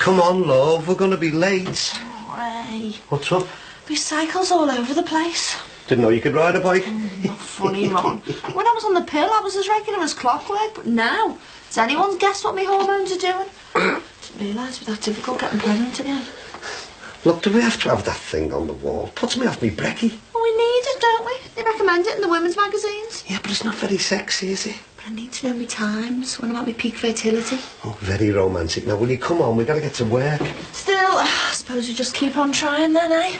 come on, love. We're going to be late. Oh, Ray. What's up? Recycles all over the place. Didn't know you could ride a bike. Not funny, Ron. When I was on the pill, I was as regular as clockwork, but now, has anyone guessed what my hormones are doing? Didn't realise it was that difficult getting pregnant again. Look, do we have to have that thing on the wall? Puts me off me brekkie. Well, we need it, don't we? They recommend it in the women's magazines. Yeah, but it's not very sexy, is it? But I need to know my times, when I'm at my peak fertility. Oh, very romantic. Now, will you come on? We've got to get to work. Still, I suppose we just keep on trying then, eh?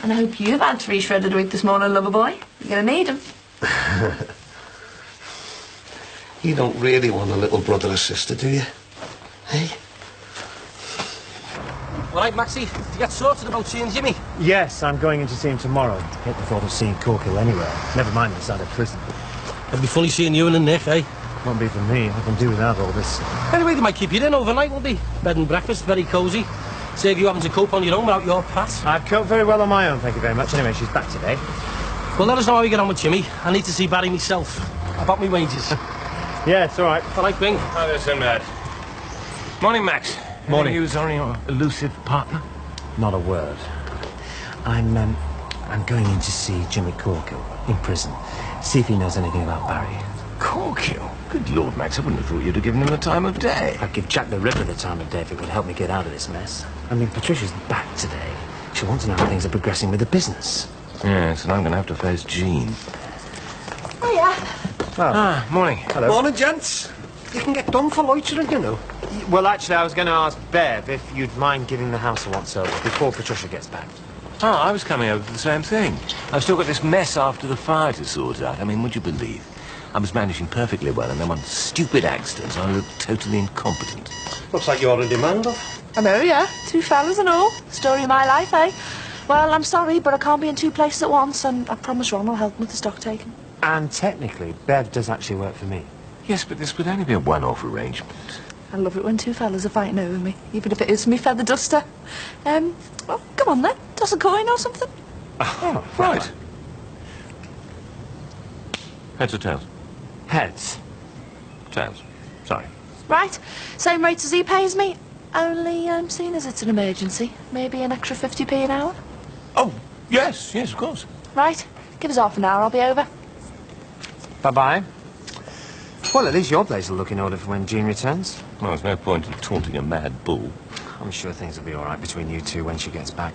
And I hope you've had 3 shredded a week this morning, lover boy. You're going to need them. You don't really want a little brother or sister, do you? Hey? All right, Maxie, did you get sorted about seeing Jimmy? Yes, I'm going in to see him tomorrow. Hate the thought of seeing Corkill anywhere. Never mind inside a prison. I'll be fully seeing you and Nick, eh? Won't be for me. I can do without all this. Anyway, they might keep you in overnight, won't they? Bed and breakfast, very cosy. Save you having to cope on your own without your pat. I've coped very well on my own, thank you very much. Anyway, she's back today. Well, let us know how you get on with Jimmy. I need to see Barry myself. About me wages. Yeah, it's all right. All right, Bing. Hi there, Sinbad. Morning, Max. Morning. Any news on your elusive partner? Not a word. I'm going in to see Jimmy Corkill in prison. See if he knows anything about Barry. Corkill? Good Lord, Max, I wouldn't have thought you'd have given him the time of day. I'd give Jack the Ripper the time of day if it would help me get out of this mess. I mean, Patricia's back today. She'll want to know how things are progressing with the business. Yes, and I'm going to have to face Jean. Oh, yeah. Well, Morning. hello. Morning, gents. You can get done for loitering, you know. Well, actually, I was going to ask Bev if you'd mind giving the house a once-over before Patricia gets back. Oh, I was coming over for the same thing. I've still got this mess after the fire to sort out. I mean, would you believe? I was managing perfectly well, and then one stupid accident, I looked totally incompetent. Looks like you're in demand, love. I know, yeah. 2 fellas and all. Story of my life, eh? Well, I'm sorry, but I can't be in 2 places at once, and I promise Ron will help me with the stock taking. And technically, Bev does actually work for me. Yes, but this would only be a one-off arrangement. I love it when 2 fellas are fighting over me, even if it is me feather duster. Well, come on then. Toss a coin or something. Oh, right. Heads or tails? Heads. Tails. Sorry. Right. Same rate as he pays me. Only, seeing as it's an emergency, maybe an extra 50p an hour. Oh, yes, of course. Right. Give us half an hour, I'll be over. Bye-bye. Well, at least your place will look in order for when Jean returns. Well, there's no point in taunting a mad bull. I'm sure things will be all right between you two when she gets back.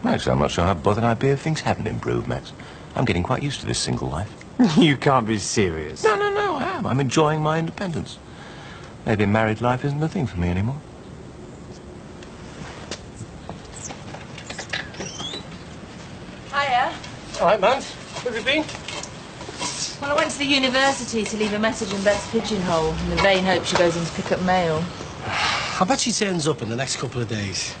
Actually, I'm not sure how bothered I'd be if things haven't improved, Max. I'm getting quite used to this single life. You can't be serious. No, I am. I'm enjoying my independence. Maybe married life isn't the thing for me anymore. Hiya. All right, man. Where have you been? Well, I went to the university to leave a message in Beth's pigeonhole in the vain hope she goes in to pick up mail. I bet she turns up in the next couple of days.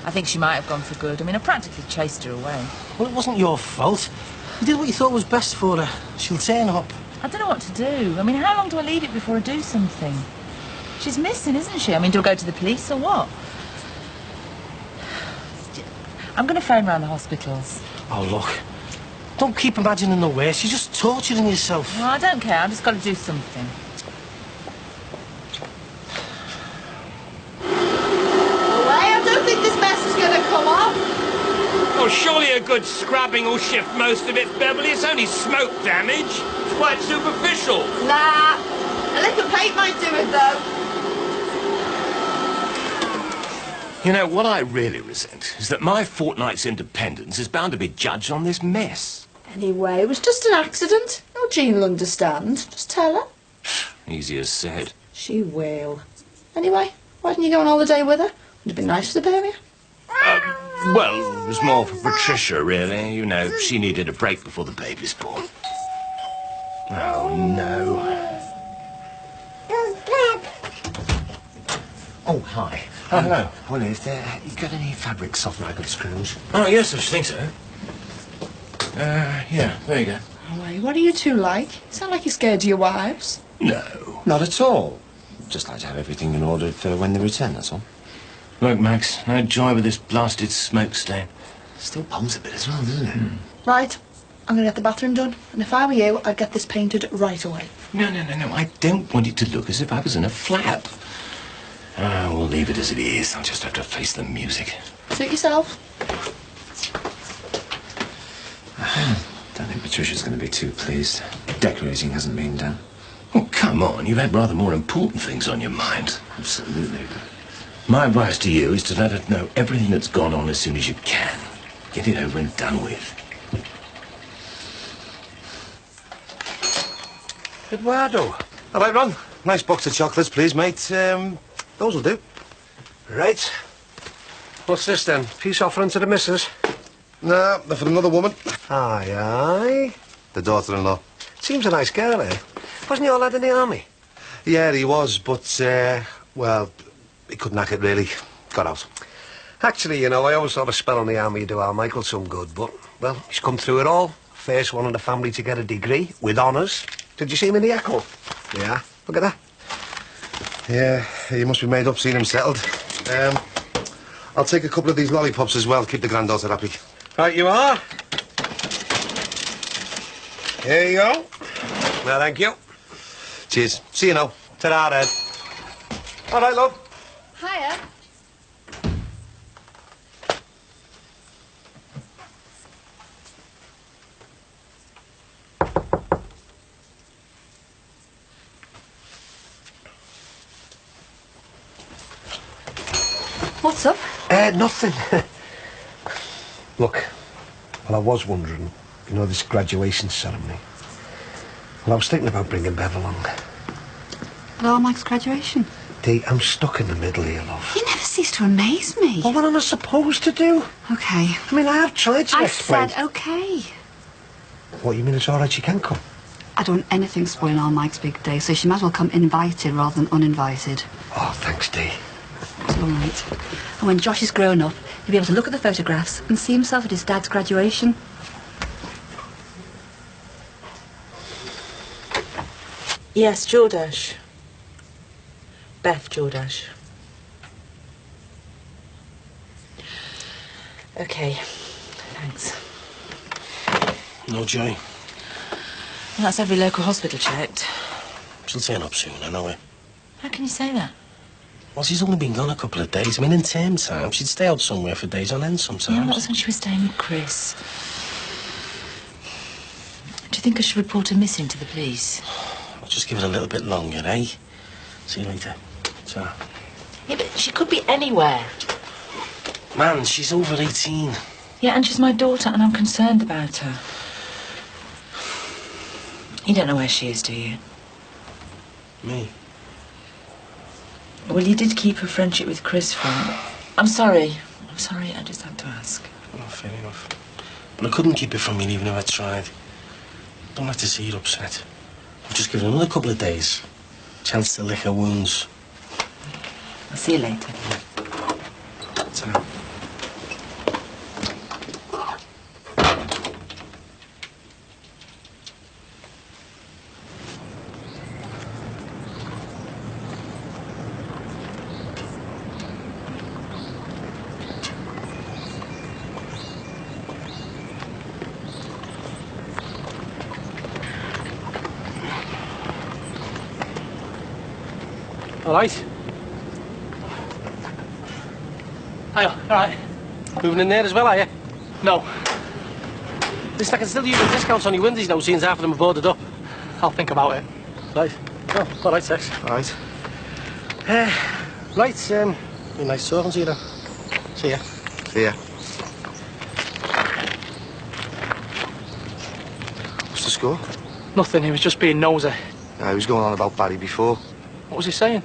I think she might have gone for good. I mean, I practically chased her away. Well, it wasn't your fault. You did what you thought was best for her. She'll turn up. I don't know what to do. I mean, how long do I leave it before I do something? She's missing, isn't she? I mean, do I go to the police or what? I'm going to phone round the hospitals. Oh, look. Don't keep imagining the worst. You're just torturing yourself. No, I don't care. I've just got to do something. I don't think this mess is going to come off. Oh, surely a good scrubbing will shift most of it, Beverly. It's only smoke damage. It's quite superficial. Nah. A lick of paint might do it, though. You know, what I really resent is that my fortnight's independence is bound to be judged on this mess. Anyway, it was just an accident. Oh, Jean will understand. Just tell her. Easier said. She will. Anyway, why didn't you go on holiday with her? Would have been nice for the pair of you. Well, it was more for Patricia, really. You know, she needed a break before the baby's born. Oh, no. Oh, hi. Hello. Well, is there... You got any fabric softener I could scrunch? Oh, yes, I think so. Yeah, there you go. Wait, what are you two like? You sound like you're scared of your wives. No. Not at all. Just like to have everything in order for when they return, that's all. Look, Max, no joy with this blasted smoke stain. Still pumps a bit as well, doesn't it? Right, I'm going to get the bathroom done. And if I were you, I'd get this painted right away. No. I don't want it to look as if I was in a flap. We'll leave it as it is. I'll just have to face the music. Suit yourself. Don't think Patricia's going to be too pleased. Decorating hasn't been done. Oh, come on. You've had rather more important things on your mind. Absolutely. My advice to you is to let her know everything that's gone on as soon as you can. Get it over and done with. Eduardo. All right, Ron. Nice box of chocolates, please, mate. Those will do. Right. What's this then? Peace offering to the missus? Nah, they're for another woman. Aye, aye. The daughter-in-law. Seems a nice girl, eh? Wasn't he all lad in the army? Yeah, he was, but, well, he couldn't hack it, really. Got out. Actually, you know, I always thought a spell in the army would do our Michael some good, but, well, he's come through it all. First one in the family to get a degree, with honours. Did you see him in the Echo? Yeah, look at that. Yeah, he must be made up seeing him settled. I'll take a couple of these lollipops as well. Keep the granddaughter happy. Right, you are. Here you go. No, thank you. Cheers. See you now. Ta-ra, then. All right, love. Hiya. What's up? Nothing. Look, well, I was wondering, you know, this graduation ceremony. Well, I was thinking about bringing Bev along. Hello, Mike's graduation. Dee, I'm stuck in the middle here, love. You never cease to amaze me. Well, what am I supposed to do? Okay. I mean, I have tried to I explain. said okay. What, you mean it's all right, she can come? I don't want anything spoiling our Mike's big day, so she might as well come invited rather than uninvited. Oh, thanks, Dee. It's all right. And when Josh is grown up, he'll be able to look at the photographs and see himself at his dad's graduation. Yes, Jordache. Beth Jordache. Okay, thanks. No joy. Well, that's every local hospital checked. She'll turn up soon, I know it. How can you say that? Well, she's only been gone a couple of days. I mean, in term time, she'd stay out somewhere for days on end sometimes. Yeah, that was when she was staying with Chris. Do you think I should report her missing to the police? I'll just give it a little bit longer, eh? See you later. Ta. Yeah, but she could be anywhere. Man, she's over 18. Yeah, and she's my daughter, and I'm concerned about her. You don't know where she is, do you? Me? Well, you did keep her friendship with Chris from... I'm sorry, I just had to ask. Oh, fair enough. But I couldn't keep it from you even if I tried. Don't have to see you upset. I'll just give it another couple of days. Chance to lick her wounds. I'll see you later. Ta. All right. Hiya, all right. Moving in there as well, are you? No, Listen, I can still use the discounts on your windows, though, seeing as half of them are boarded up. I'll think about it. Right. Oh, all right, Tex. All right. Right, been nice talking to you, then. See ya. See ya. What's the score? Nothing, he was just being nosy. He was going on about Barry before, What was he saying?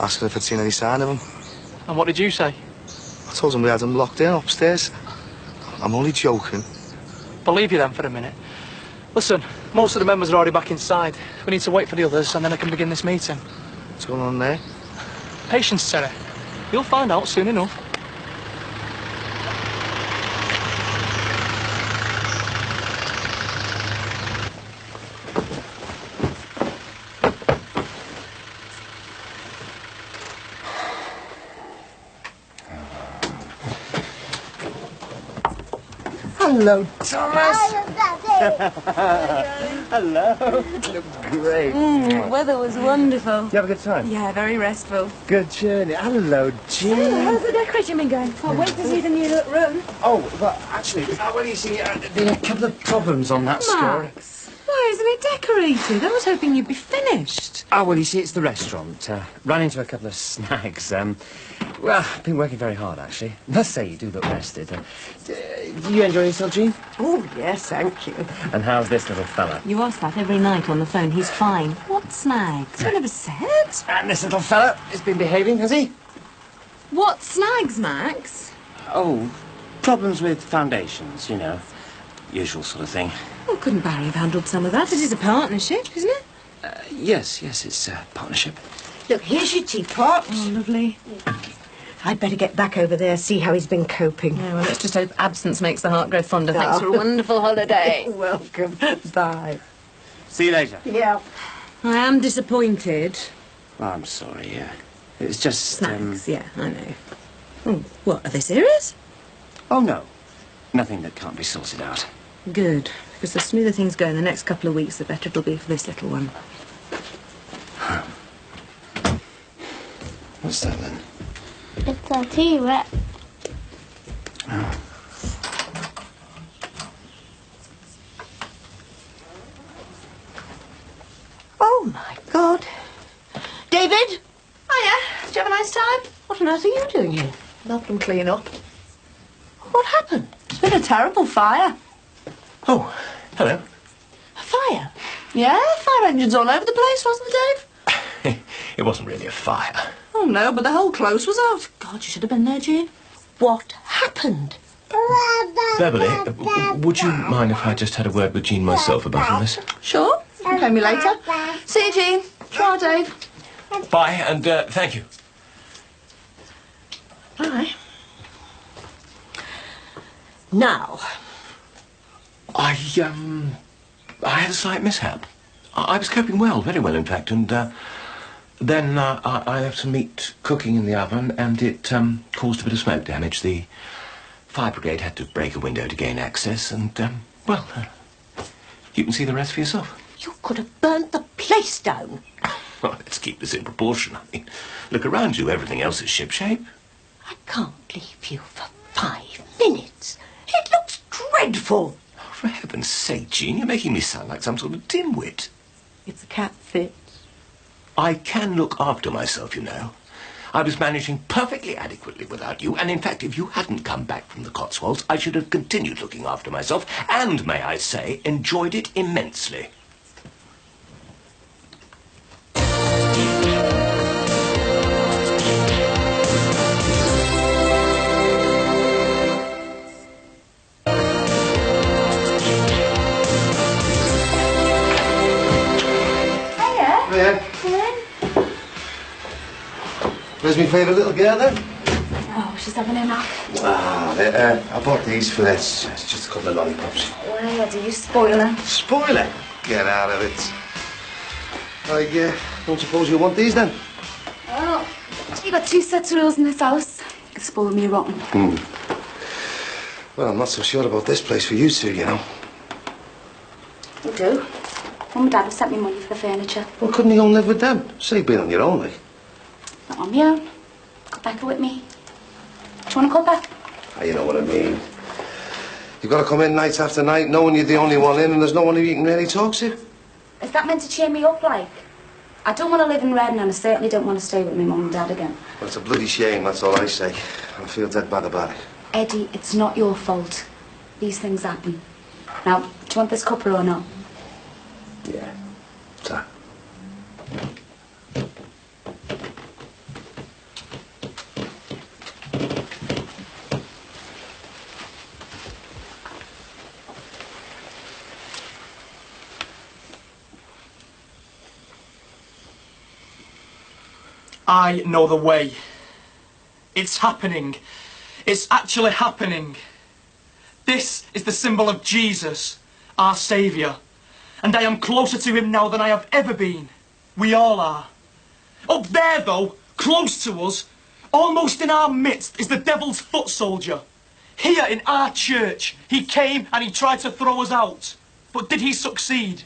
asking if I'd seen any sign of him. And what did you say? I told him we had him locked in upstairs. I'm only joking. Believe you then for a minute. Listen, most of the members are already back inside. We need to wait for the others and then I can begin this meeting. What's going on there? Patience, Terry. You'll find out soon enough. Hello, Thomas. Hello, Daddy. Hello. You look great. Weather was wonderful. You have a good time? Yeah, very restful. Good journey. Hello, Jean. How's the decorating been going? Can't wait to see the new look room. Oh, well, actually, well, you see, there've been a couple of problems on that score. Max, why isn't it decorated? I was hoping you'd be finished. Oh, well, you see, it's the restaurant. Ran into a couple of snags. Well, I've been working very hard, actually. Must say, you do look rested. Do you enjoy yourself, Jean? Oh, yes, thank you. And how's this little fella? You ask that every night on the phone. He's fine. What snags? You never said. And this little fella has been behaving, has he? What snags, Max? Oh, problems with foundations, you know. Usual sort of thing. Well, couldn't Barry have handled some of that? It is a partnership, isn't it? Yes, it's a partnership. Look, here's your teapot. Oh, lovely. I'd better get back over there, see how he's been coping. Yeah, well, let's just hope absence makes the heart grow fonder. Thanks for a wonderful holiday. Welcome. Bye. See you later. Yeah. I am disappointed. Oh, I'm sorry, yeah. It's just, Snacks, yeah, I know. Oh, what, are they serious? Oh, no. Nothing that can't be sorted out. Good, because the smoother things go in the next couple of weeks, the better it'll be for this little one. What's that, then? It's a T-Rex. Oh. Oh, my God. David? Hiya. Did you have a nice time? What on earth are you doing here? Helping clean up. What happened? It's been a terrible fire. Oh, hello. A fire? Yeah, fire engines all over the place, wasn't there, Dave? It wasn't really a fire. Oh, no, but the whole close was out. God, you should have been there, Jean. What happened? Beverly, would you mind if I just had a word with Jean myself about all this? Sure. You can pay me later. See you, Jean. Try, Dave. Bye, and thank you. Bye. Now, I had a slight mishap. I was coping well, very well, in fact, and then I left some meat cooking in the oven, and it caused a bit of smoke damage. The fire brigade had to break a window to gain access, and, well, you can see the rest for yourself. you could have burnt the place down. Well, let's keep this in proportion. I mean, look around you. Everything else is shipshape. I can't leave you for 5 minutes. It looks dreadful. Oh, for heaven's sake, Jean, you're making me sound like some sort of dimwit. If the cat fits. I can look after myself, you know. I was managing perfectly adequately without you, and in fact, if you hadn't come back from the Cotswolds, I should have continued looking after myself, and, may I say, enjoyed it immensely. Yeah. Where's my favourite little girl then? Oh, she's having a nap. Wow, I bought these for this. It's just a couple of lollipops. Where do you spoil her? Spoil it? Get out of it. I don't suppose you want these then? Oh, you got 2 sets of rules in this house. You can spoil me rotten. Well, I'm not so sure about this place for you two, you know. You do? Mum and Dad have sent me money for the furniture. Well, couldn't you go and live with them? Save being on your own, like. Not on my own. Got Becca with me. Do you want to call back? You know what I mean. You've got to come in night after night knowing you're the only one in and there's no one who you can really talk to. Is that meant to cheer me up, like? I don't want to live in Redden and I certainly don't want to stay with my mum and Dad again. Well, it's a bloody shame, that's all I say. I feel dead bad about it. Eddie, it's not your fault. These things happen. Now, do you want this cuppa or not? Yeah. Ta. I know the way. It's happening. It's actually happening. This is the symbol of Jesus, our Saviour. And I am closer to him now than I have ever been. We all are. Up there, though, close to us, almost in our midst, is the devil's foot soldier. Here in our church, he came and he tried to throw us out. But did he succeed?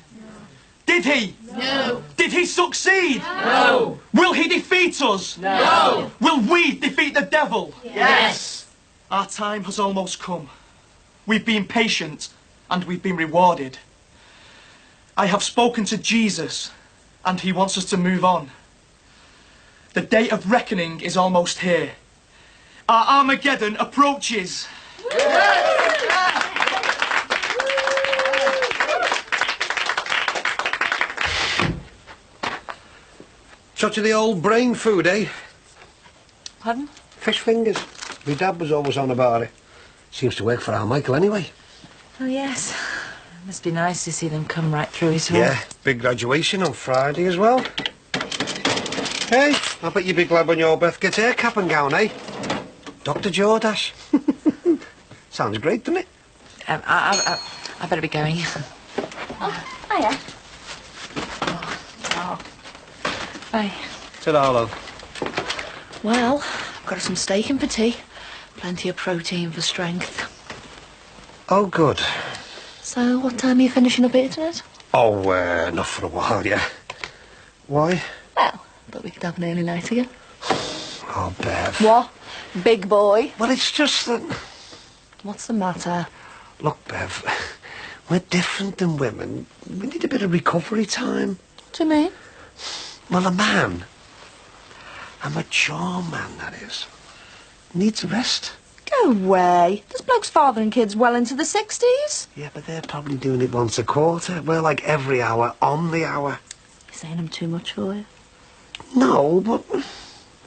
Did he? No. Did he succeed? No. Will he defeat us? No. Will we defeat the devil? Yes. Our time has almost come. We've been patient and we've been rewarded. I have spoken to Jesus and he wants us to move on. The day of reckoning is almost here. Our Armageddon approaches. Touch of the old brain food, eh? Pardon? Fish fingers. My dad was always on about it. Seems to work for our Michael anyway. Oh, yes. Must be nice to see them come right through it all. Yeah, big graduation on Friday as well. Hey, I bet you'll be glad when your Beth gets her cap and gown, eh? Dr. Jordash. Sounds great, doesn't it? I better be going. Oh, hiya. Oh. Bye. Ta-da, love. Well, I've got some steak in for tea. Plenty of protein for strength. Oh, good. So, what time are you finishing up here tonight? Oh, not for a while, yeah. Why? Well, thought we could have an early night again. Oh, Bev. What? Big boy? Well, it's just that... What's the matter? Look, Bev, we're different than women. We need a bit of recovery time. What do you mean? Well, a man, a mature man, that is, needs a rest. Go away. This bloke's fathering kids well into the 60s. Yeah, but they're probably doing it once a quarter. We're like every hour on the hour. You're saying I'm too much for you? No, but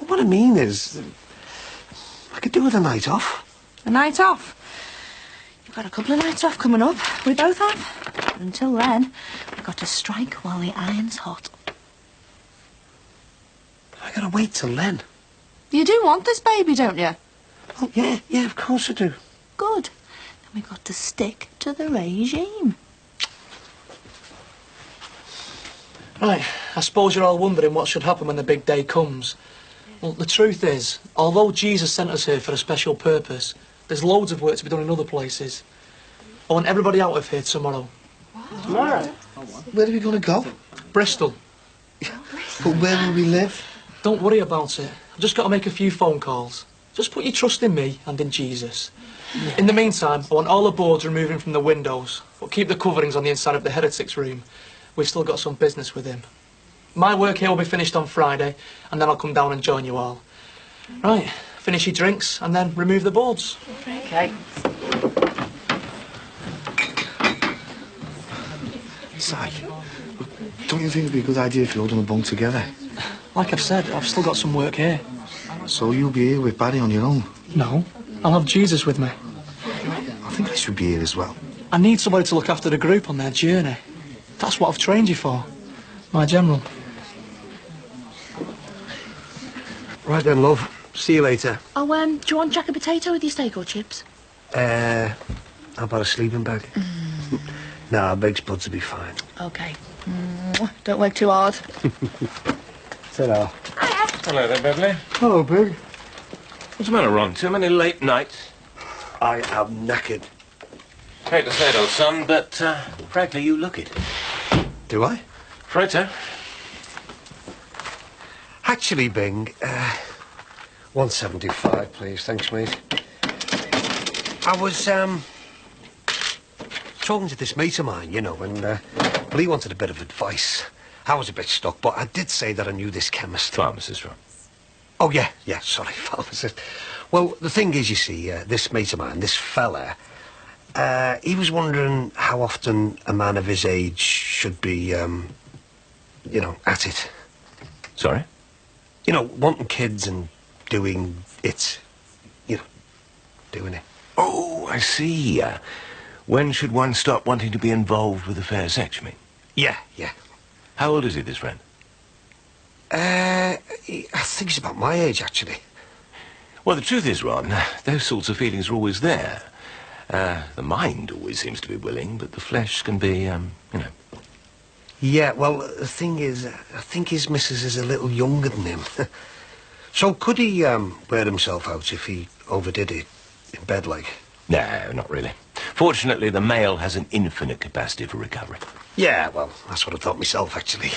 what I mean is, I could do with a night off. A night off? You've got a couple of nights off coming up. We both have. But until then, we've got to strike while the iron's hot. I gotta wait till then. You do want this baby, don't you? Oh, yeah, of course I do. Good. Then we've got to stick to the regime. Right, I suppose you're all wondering what should happen when the big day comes. Well, the truth is, although Jesus sent us here for a special purpose, there's loads of work to be done in other places. I want everybody out of here tomorrow. Tomorrow? Where are we going to go? Bristol. But where will we live? Don't worry about it. I've just got to make a few phone calls. Just put your trust in me and in Jesus. In the meantime, I want all the boards removing from the windows, but keep the coverings on the inside of the heretics room. We've still got some business with him. My work here will be finished on Friday, and then I'll come down and join you all. Right, finish your drinks, and then remove the boards. Okay. Si, don't you think it'd be a good idea if you all done a bunk together? Like I've said, I've still got some work here. So you'll be here with Barry on your own? No, I'll have Jesus with me. I think I should be here as well. I need somebody to look after the group on their journey. That's what I've trained you for, my general. Right then, love. See you later. Oh, do you want jack of potato with your steak or chips? How about a sleeping bag? Nah, Beg's buds will be fine. Okay. Don't work too hard. Ta-da. Hello there, Beverly. Hello, Big. What's the matter, Ron? Too many late nights? I am knackered. Hate to say it, old son, but frankly, you look it. Do I? Afraid so. Actually, Bing, 175, please. Thanks, mate. I was, talking to this mate of mine, you know, and, well, he wanted a bit of advice. I was a bit stuck, but I did say that I knew this chemist. Pharmacist, Ron. Oh, yeah, sorry, pharmacist. Well, the thing is, you see, this mate of mine, this fella, he was wondering how often a man of his age should be, you know, at it. Sorry? You know, wanting kids and doing it. You know, doing it. Oh, I see. When should one stop wanting to be involved with the fair sex, you mean? Yeah. How old is he, this friend? I think he's about my age, actually. Well, the truth is, Ron, those sorts of feelings are always there. The mind always seems to be willing, but the flesh can be, you know... Yeah, well, the thing is, I think his missus is a little younger than him. So could he, wear himself out if he overdid it in bed, like? No, not really. Fortunately, the male has an infinite capacity for recovery. Yeah, well, that's what I thought myself, actually.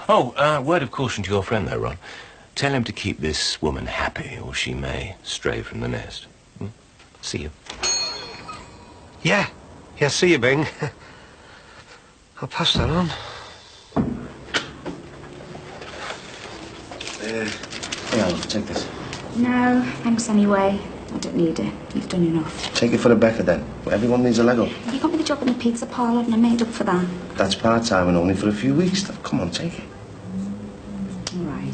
Oh, word of caution to your friend, though, Ron. Tell him to keep this woman happy, or she may stray from the nest. See you. Yeah. Yeah, see you, Bing. I'll pass that on. Yeah, take this. No, thanks anyway. I don't need it. You've done enough. Take it for Rebecca then. Everyone needs a Lego. You got me the job in the pizza parlour and I made up for that. That's part-time and only for a few weeks. Come on, take it. All right.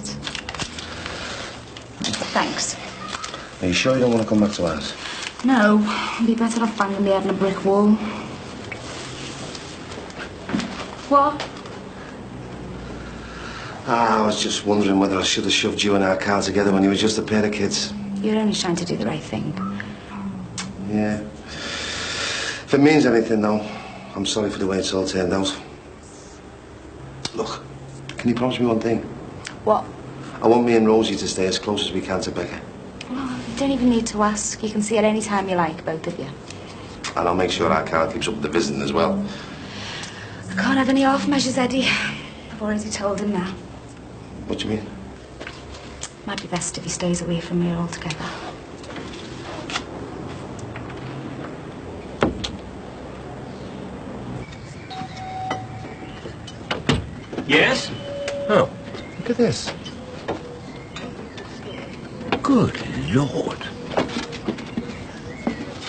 Thanks. Are you sure you don't want to come back to ours? No, I'd be better off banging my head on a brick wall. What? I was just wondering whether I should have shoved you and our car together when you were just a pair of kids. You're only trying to do the right thing. Yeah. If it means anything, though, I'm sorry for the way it's all turned out. Look, can you promise me one thing? What? I want me and Rosie to stay as close as we can to Becca. Well, you don't even need to ask. You can see her any time you like, both of you. And I'll make sure our car keeps up with the visiting as well. I can't have any half measures, Eddie. I've already told him now. What do you mean? Might be best if he stays away from me altogether. Yes? Oh, look at this. Good Lord.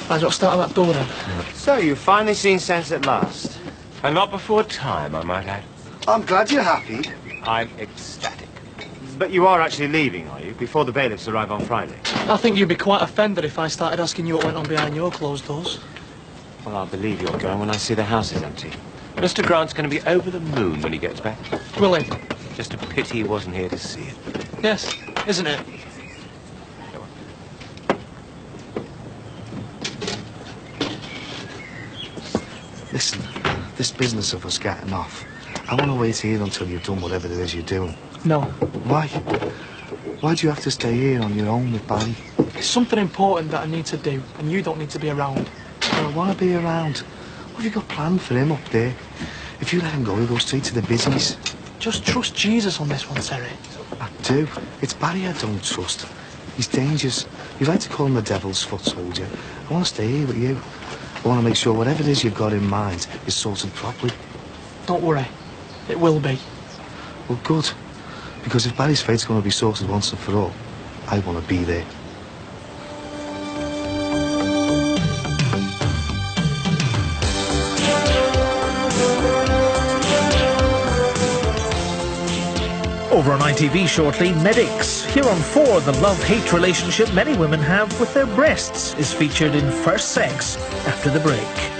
Right, what's that at that door then? So, you've finally seen sense at last. And not before time, I might add. I'm glad you're happy. I'm ecstatic. But you are actually leaving, are you? Before the bailiffs arrive on Friday? I think you'd be quite offended if I started asking you what went on behind your closed doors. Well, I'll believe you're going when I see the house is empty. Mr. Grant's going to be over the moon when he gets back. Will he? Just a pity he wasn't here to see it. Yes, isn't it? Listen, this business of us getting off, I want to wait here until you've done whatever it is you're doing. No. Why? Why do you have to stay here on your own with Barry? It's something important that I need to do, and you don't need to be around. Well, I want to be around. What have you got planned for him up there? If you let him go, he'll go straight to the business. Just trust Jesus on this one, Terry. I do. It's Barry I don't trust. He's dangerous. You like to call him the devil's foot soldier. I want to stay here with you. I want to make sure whatever it is you've got in mind is sorted properly. Don't worry. It will be. Well, good. Because if Barry's fate's going to be sorted once and for all, I want to be there. Over on ITV shortly, Medics. Here on 4, the love-hate relationship many women have with their breasts is featured in First Sex after the break.